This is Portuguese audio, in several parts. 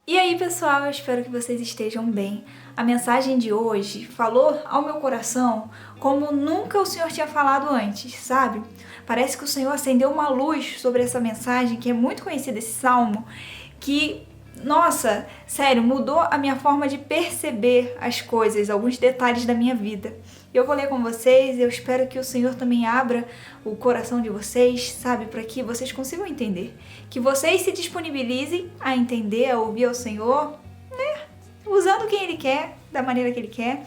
E aí, pessoal, eu espero que vocês estejam bem. A mensagem de hoje falou ao meu coração como nunca o Senhor tinha falado antes, sabe? Parece que o Senhor acendeu uma luz sobre essa mensagem, que é muito conhecida, esse salmo, que, nossa, sério, mudou a minha forma de perceber as coisas, alguns detalhes da minha vida. Eu vou ler com vocês, eu espero que o Senhor também abra o coração de vocês, sabe, para que vocês consigam entender. Que vocês se disponibilizem a entender, a ouvir ao Senhor, né, usando quem Ele quer, da maneira que Ele quer.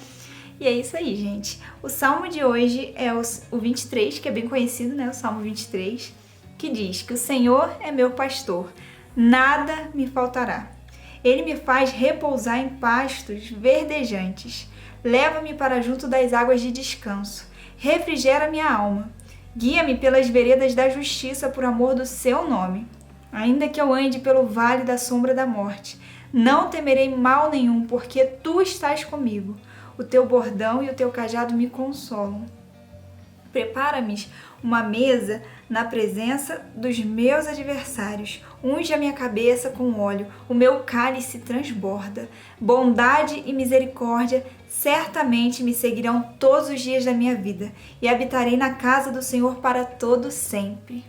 E é isso aí, gente. O salmo de hoje é o 23, que é bem conhecido, né, o salmo 23, que diz que o Senhor é meu pastor, nada me faltará. Ele me faz repousar em pastos verdejantes. Leva-me para junto das águas de descanso. Refrigera minha alma. Guia-me pelas veredas da justiça por amor do seu nome. Ainda que eu ande pelo vale da sombra da morte, não temerei mal nenhum, porque tu estás comigo. O teu bordão e o teu cajado me consolam. Prepara-me uma mesa na presença dos meus adversários. Unge a minha cabeça com óleo, o meu cálice transborda. Bondade e misericórdia certamente me seguirão todos os dias da minha vida, e habitarei na casa do Senhor para todo sempre.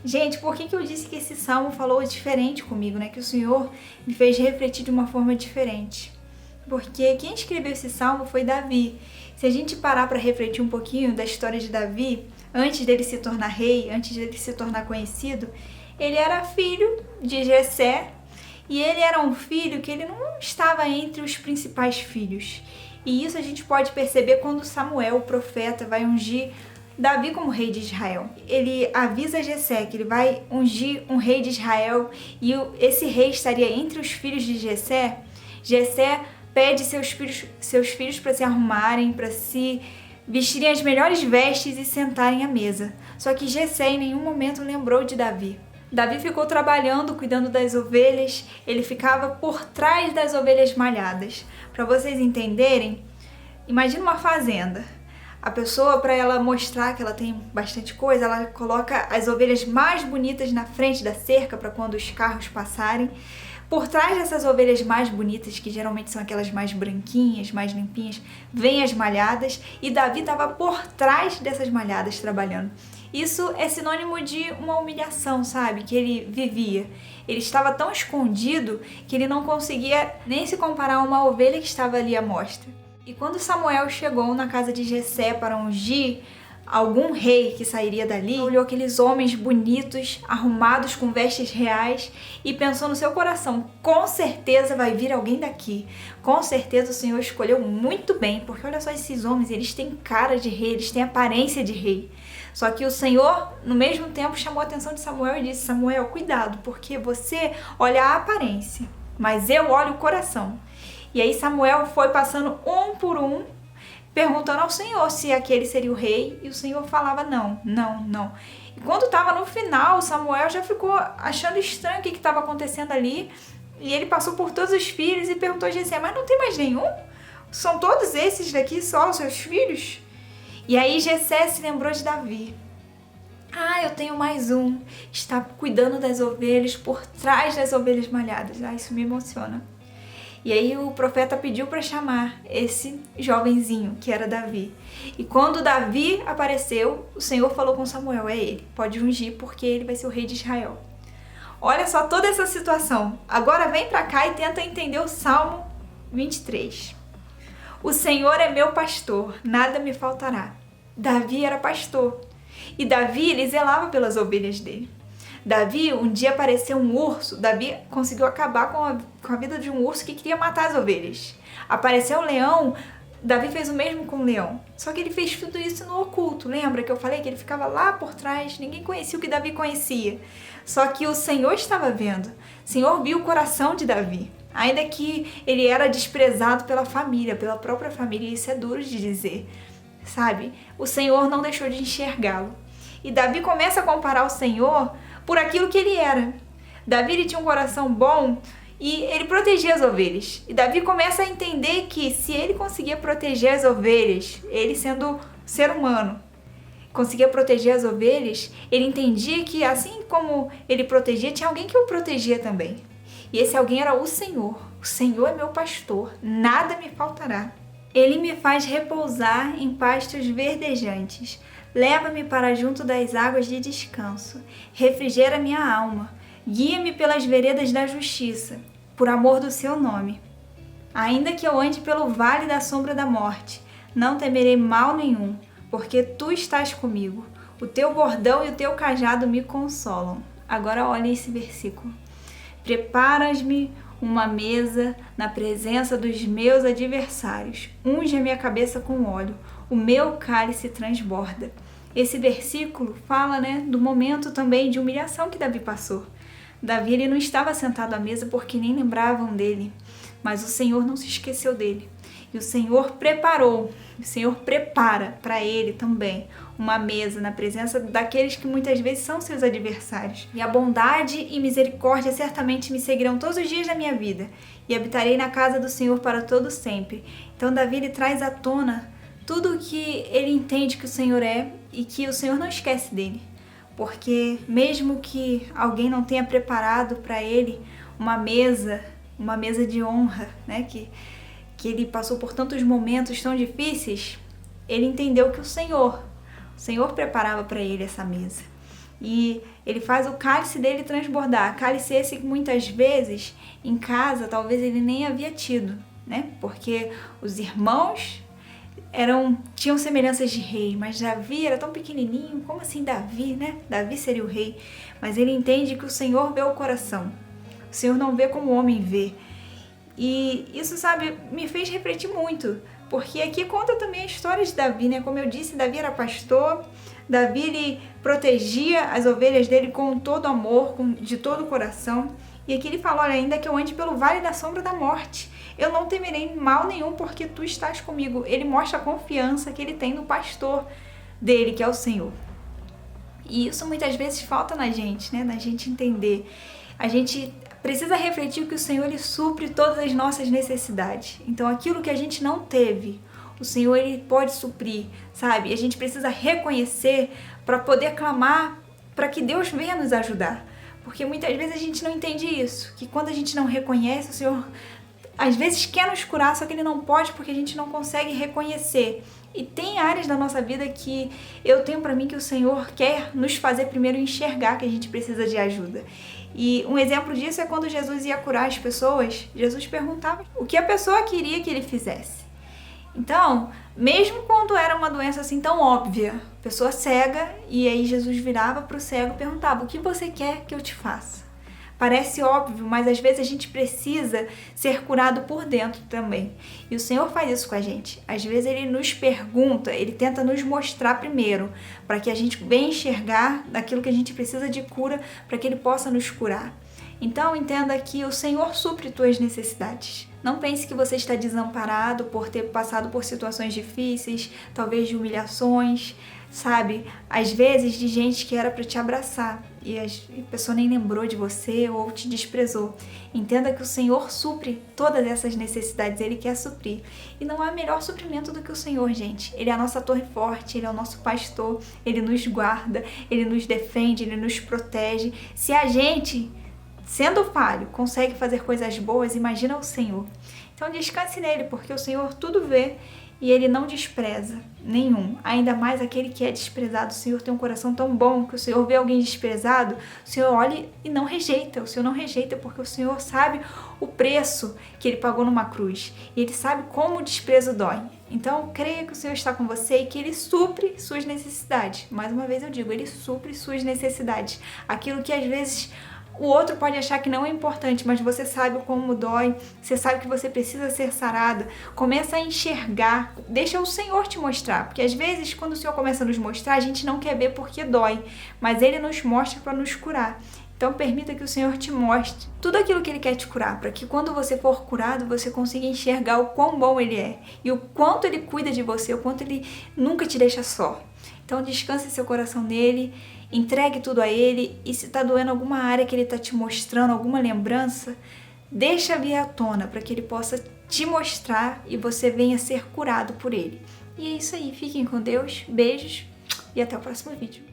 Gente, por que eu disse que esse salmo falou diferente comigo, né? Que o Senhor me fez refletir de uma forma diferente? Porque quem escreveu esse salmo foi Davi. Se a gente parar para refletir um pouquinho da história de Davi, antes dele se tornar rei, antes dele se tornar conhecido, ele era filho de Jessé, e ele era um filho que ele não estava entre os principais filhos. E isso a gente pode perceber quando Samuel, o profeta, vai ungir Davi como rei de Israel. Ele avisa Jessé que ele vai ungir um rei de Israel, e esse rei estaria entre os filhos de Jessé. Jessé pede seus filhos para se arrumarem, para se vestirem as melhores vestes e sentarem à mesa. Só que Jessé em nenhum momento lembrou de Davi. Davi ficou trabalhando, cuidando das ovelhas, ele ficava por trás das ovelhas malhadas. Para vocês entenderem, imagina uma fazenda. A pessoa, para ela mostrar que ela tem bastante coisa, ela coloca as ovelhas mais bonitas na frente da cerca para quando os carros passarem. Por trás dessas ovelhas mais bonitas, que geralmente são aquelas mais branquinhas, mais limpinhas, vêm as malhadas, e Davi estava por trás dessas malhadas trabalhando. Isso é sinônimo de uma humilhação, sabe? Que ele vivia. Ele estava tão escondido que ele não conseguia nem se comparar a uma ovelha que estava ali à mostra. E quando Samuel chegou na casa de Jessé para ungir algum rei que sairia dali, olhou aqueles homens bonitos, arrumados com vestes reais, e pensou no seu coração: com certeza vai vir alguém daqui. Com certeza o Senhor escolheu muito bem, porque olha só esses homens, eles têm cara de rei, eles têm aparência de rei. Só que o Senhor, no mesmo tempo, chamou a atenção de Samuel e disse: Samuel, cuidado, porque você olha a aparência, mas eu olho o coração. E aí Samuel foi passando um por um, perguntando ao Senhor se aquele seria o rei, e o Senhor falava não. E quando estava no final, Samuel já ficou achando estranho o que estava acontecendo ali, e ele passou por todos os filhos e perguntou a Jessé: mas não tem mais nenhum? São todos esses daqui só os seus filhos? E aí Jessé se lembrou de Davi. Ah, eu tenho mais um, está cuidando das ovelhas, por trás das ovelhas malhadas. Ah, isso me emociona. E aí o profeta pediu para chamar esse jovenzinho, que era Davi. E quando Davi apareceu, o Senhor falou com Samuel: é ele, pode ungir, porque ele vai ser o rei de Israel. Olha só toda essa situação. Agora vem para cá e tenta entender o Salmo 23. O Senhor é meu pastor, nada me faltará. Davi era pastor. E Davi, ele zelava pelas ovelhas dele. Davi, um dia apareceu um urso. Davi conseguiu acabar com a vida de um urso que queria matar as ovelhas. Apareceu um leão. Davi fez o mesmo com o leão. Só que ele fez tudo isso no oculto. Lembra que eu falei que ele ficava lá por trás? Ninguém conhecia o que Davi conhecia. Só que o Senhor estava vendo. O Senhor viu o coração de Davi. Ainda que ele era desprezado pela família, pela própria família. E isso é duro de dizer, sabe? O Senhor não deixou de enxergá-lo. E Davi começa a comparar o Senhor por aquilo que ele era. Davi, ele tinha um coração bom e ele protegia as ovelhas. E Davi começa a entender que se ele conseguia proteger as ovelhas, ele sendo ser humano, conseguia proteger as ovelhas, ele entendia que assim como ele protegia, tinha alguém que o protegia também. E esse alguém era o Senhor. O Senhor é meu pastor, nada me faltará. Ele me faz repousar em pastos verdejantes. Leva-me para junto das águas de descanso. Refrigera minha alma. Guia-me pelas veredas da justiça, por amor do seu nome. Ainda que eu ande pelo vale da sombra da morte, não temerei mal nenhum, porque tu estás comigo. O teu bordão e o teu cajado me consolam. Agora olha esse versículo. Preparas-me uma mesa na presença dos meus adversários. Unge a minha cabeça com óleo. O meu cálice transborda. Esse versículo fala, do momento também de humilhação que Davi passou. Davi ele não estava sentado à mesa porque nem lembravam dele, mas o Senhor não se esqueceu dele. E o Senhor preparou, o Senhor prepara para ele também uma mesa na presença daqueles que muitas vezes são seus adversários. E a bondade e misericórdia certamente me seguirão todos os dias da minha vida, e habitarei na casa do Senhor para todo sempre. Então Davi ele traz à tona tudo o que ele entende que o Senhor é e que o Senhor não esquece dele. Porque mesmo que alguém não tenha preparado para ele uma mesa de honra, que ele passou por tantos momentos tão difíceis, ele entendeu que o Senhor preparava para ele essa mesa. E ele faz o cálice dele transbordar. Cálice esse que muitas vezes em casa talvez ele nem havia tido, Porque os irmãos tinham semelhanças de rei, mas Davi era tão pequenininho, como assim Davi, Davi seria o rei, mas ele entende que o Senhor vê o coração, o Senhor não vê como o homem vê, e isso, me fez refletir muito, porque aqui conta também a história de Davi, como eu disse, Davi era pastor, Davi ele protegia as ovelhas dele com todo amor, de todo o coração, e aqui ele fala, olha, ainda que eu ande pelo vale da sombra da morte, eu não temerei mal nenhum porque tu estás comigo. Ele mostra a confiança que ele tem no pastor dele, que é o Senhor. E isso muitas vezes falta na gente, na gente entender. A gente precisa refletir que o Senhor ele supre todas as nossas necessidades. Então aquilo que a gente não teve, o Senhor ele pode suprir, E a gente precisa reconhecer para poder clamar para que Deus venha nos ajudar. Porque muitas vezes a gente não entende isso, que quando a gente não reconhece, o Senhor às vezes quer nos curar, só que Ele não pode porque a gente não consegue reconhecer. E tem áreas da nossa vida que eu tenho para mim que o Senhor quer nos fazer primeiro enxergar que a gente precisa de ajuda. E um exemplo disso é quando Jesus ia curar as pessoas, Jesus perguntava o que a pessoa queria que Ele fizesse. Então, mesmo quando era uma doença assim tão óbvia, pessoa cega, e aí Jesus virava para o cego e perguntava, o que você quer que eu te faça? Parece óbvio, mas às vezes a gente precisa ser curado por dentro também. E o Senhor faz isso com a gente. Às vezes Ele nos pergunta, Ele tenta nos mostrar primeiro, para que a gente venha enxergar daquilo que a gente precisa de cura, para que Ele possa nos curar. Então entenda que o Senhor supre tuas necessidades. Não pense que você está desamparado por ter passado por situações difíceis, talvez de humilhações, às vezes de gente que era para te abraçar e a pessoa nem lembrou de você ou te desprezou. Entenda que o Senhor supre todas essas necessidades, Ele quer suprir. E não há melhor suprimento do que o Senhor, gente. Ele é a nossa torre forte, Ele é o nosso pastor, Ele nos guarda, Ele nos defende, Ele nos protege. Se a gente, sendo falho, consegue fazer coisas boas, imagina o Senhor. Então descanse nele, porque o Senhor tudo vê e Ele não despreza nenhum. Ainda mais aquele que é desprezado. O Senhor tem um coração tão bom que o Senhor vê alguém desprezado, o Senhor olha e não rejeita. O Senhor não rejeita porque o Senhor sabe o preço que Ele pagou numa cruz. E Ele sabe como o desprezo dói. Então, creia que o Senhor está com você e que Ele supre suas necessidades. Mais uma vez eu digo, Ele supre suas necessidades. Aquilo que às vezes o outro pode achar que não é importante, mas você sabe como dói, você sabe que você precisa ser sarada. Começa a enxergar, deixa o Senhor te mostrar, porque às vezes quando o Senhor começa a nos mostrar, a gente não quer ver porque dói, mas Ele nos mostra para nos curar. Então permita que o Senhor te mostre tudo aquilo que Ele quer te curar, para que quando você for curado, você consiga enxergar o quão bom Ele é, e o quanto Ele cuida de você, o quanto Ele nunca te deixa só. Então descanse seu coração nele, entregue tudo a Ele, e se está doendo alguma área que Ele está te mostrando, alguma lembrança, deixa vir à tona para que Ele possa te mostrar e você venha ser curado por Ele. E é isso aí, fiquem com Deus, beijos e até o próximo vídeo.